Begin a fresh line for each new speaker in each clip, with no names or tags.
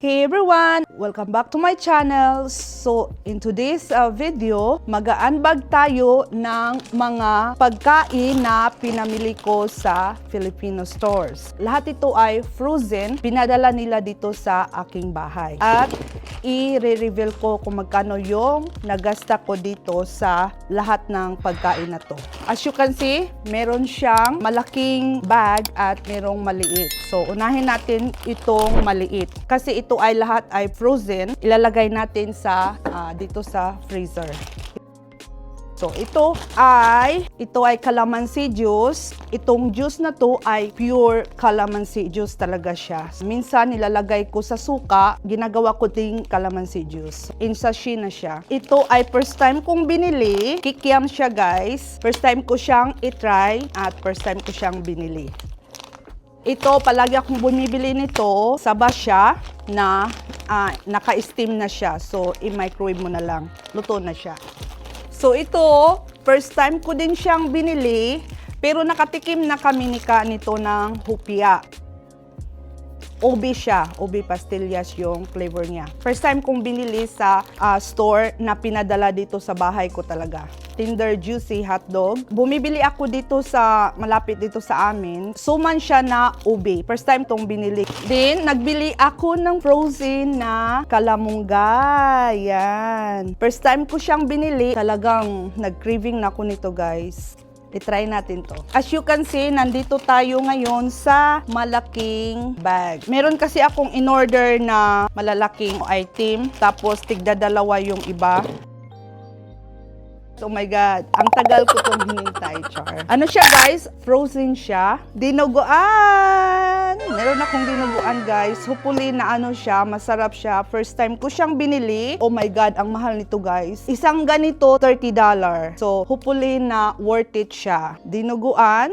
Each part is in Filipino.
Hey everyone! Welcome back to my channel. So, in today's video, mag-unbag tayo ng mga pagkain na pinamili ko sa Filipino stores. Lahat ito ay frozen, pinadala nila dito sa aking bahay. At i-reveal ko kung magkano yung nagasta ko dito sa lahat ng pagkain na to. As you can see, meron siyang malaking bag at merong maliit. So, unahin natin itong maliit. Kasi ito ay lahat ay frozen. Ilalagay natin sa dito sa freezer. So, ito ay calamansi juice. Itong juice na to ay pure calamansi juice talaga siya. Minsan nilalagay ko sa suka, ginagawa ko ding calamansi juice. In sachet na siya. Ito ay first time kong binili. Kikiam siya guys. First time ko siyang itry at first time ko siyang binili. Ito, palagi akong bumibili nito sa basya na naka-steam na siya. So, i-microwave mo na lang. Luto na siya. So, ito, first time ko din siyang binili, pero nakatikim na kami nito ng hupia. Ube siya, ube pastillas yung flavor niya. First time kong binili sa store na pinadala dito sa bahay ko talaga. Tender juicy hotdog. Bumibili ako dito sa malapit dito sa amin. Suman siya na ube. First time tong binili. Then nagbili ako ng frozen na kalamungga. Yan. First time ko siyang binili. Talagang nag-craving na ako nito guys. I-try natin to. As you can see, nandito tayo ngayon sa malaking bag. Meron kasi akong in-order na malalaking item. Tapos tigdadalawa yung iba. Oh my God, ang tagal ko itong hinintay, char. Ano siya guys? Frozen siya. Dinuguan! Meron akong dinuguan guys. Hopefully na ano siya, masarap siya. First time ko siyang binili. Oh my God, ang mahal nito guys. Isang ganito, $30. So, hopefully na worth it siya. Dinuguan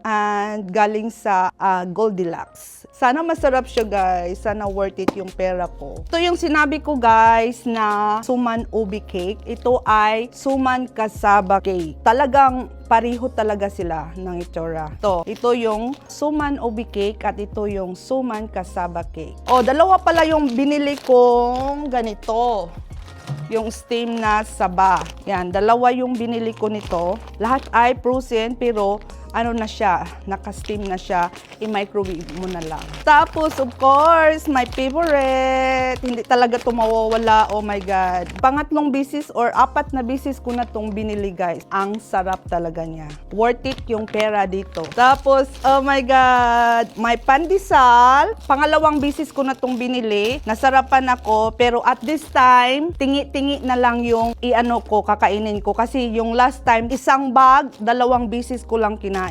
and galing sa Goldilocks. Sana masarap siya guys. Sana worth it yung pera ko. Ito yung sinabi ko guys na suman ube cake. Ito ay suman kasaba cake. Talagang pareho talaga sila ng itsura. Ito yung suman ube cake at ito yung suman kasaba cake. O, dalawa pala yung binili kong ganito. Yung steam na saba. Yan, dalawa yung binili ko nito. Lahat ay frozen pero ano na siya, naka-steam na siya, i-microwave mo na lang. Tapos, of course, my favorite, hindi talaga ito mawawala, oh my God. Pangatlong bisis or apat na bisis ko na itong binili guys. Ang sarap talaga niya. Worth it yung pera dito. Tapos, oh my God, my pandesal. Pangalawang bisis ko na itong binili. Nasarapan ako, pero at this time, tingi-tingi na lang yung kakainin ko. Kasi yung last time, isang bag, dalawang bisis ko lang kinain.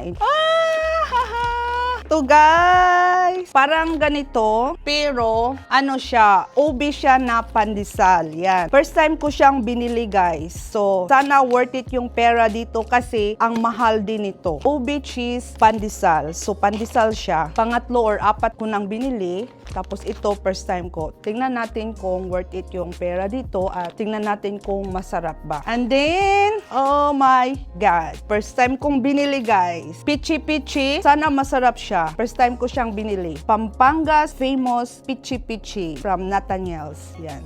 Ito guys, parang ganito, pero ano siya, ube siya na pandesal. Yan. First time ko siyang binili guys. So, sana worth it yung pera dito kasi ang mahal din ito. Ube cheese pandesal. So, pandesal siya. Pangatlo or apat ko nang binili. Tapos ito, first time ko. Tingnan natin kung worth it yung pera dito at tingnan natin kung masarap ba. And then, oh my God. First time kong binili guys. Pichi Pichi. Sana masarap siya. First time ko siyang binili. Pampanga's famous Pichi Pichi from Nathaniel's. Yan.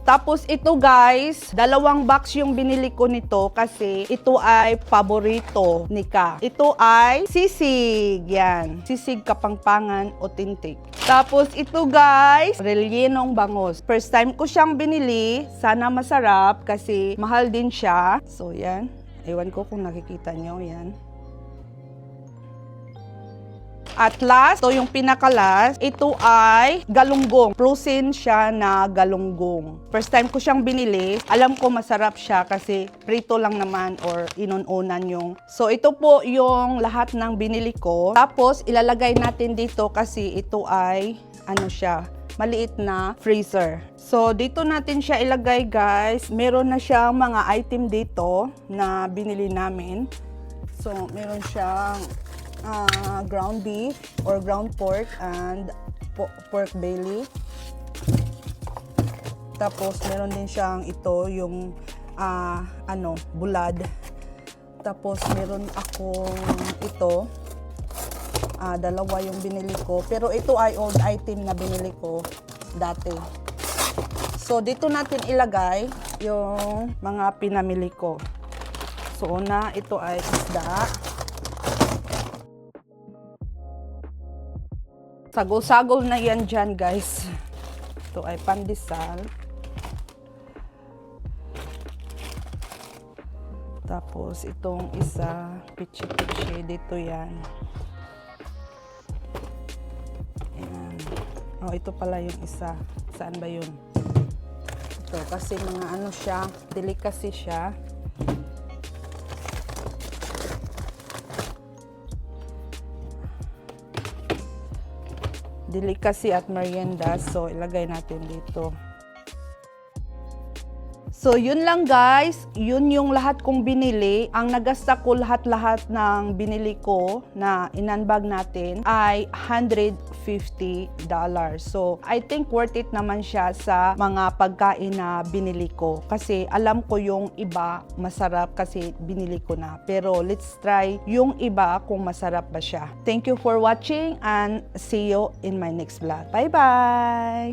Tapos ito guys, dalawang box yung binili ko nito kasi ito ay paborito ni Ka. Ito ay sisig. Yan. Sisig Kapampangan Authentic. Tapos ito guys, rellenong bangus. First time ko siyang binili. Sana masarap kasi mahal din siya. So yan. Ewan ko kung nakikita nyo. Yan. At last, ito yung pinakalas, ito ay galunggong. Frozen siya na galunggong. First time ko siyang binili. Alam ko masarap siya kasi prito lang naman or inununan yung. So ito po yung lahat ng binili ko. Tapos ilalagay natin dito kasi ito ay ano siya, maliit na freezer. So dito natin siya ilagay guys. Meron na siyang mga item dito na binili namin. So meron siyang ground beef or ground pork and pork belly. Tapos meron din siyang ito yung bulad. Tapos meron akong ito dalawa yung binili ko. Pero ito ay old item na binili ko. dati. So, dito natin ilagay yung mga pinamili ko. So, una, ito ay isda. Sagol-sagol na yan dyan, guys. Ito ay pandesal. Tapos, itong isa, pichi-pichi, dito yan. Ayan. Oh, ito pala yung isa. Saan ba yun? Ito, kasi mga ano siya, delicacy siya. Delicacy at merienda. So, ilagay natin dito. So, yun lang guys. Yun yung lahat kong binili. Ang nagasta ko lahat-lahat ng binili ko na in-unbag natin ay $150. So, I think worth it naman siya sa mga pagkain na binili ko. Kasi alam ko yung iba masarap kasi binili ko na. Pero let's try yung iba kung masarap ba siya. Thank you for watching and see you in my next vlog. Bye-bye!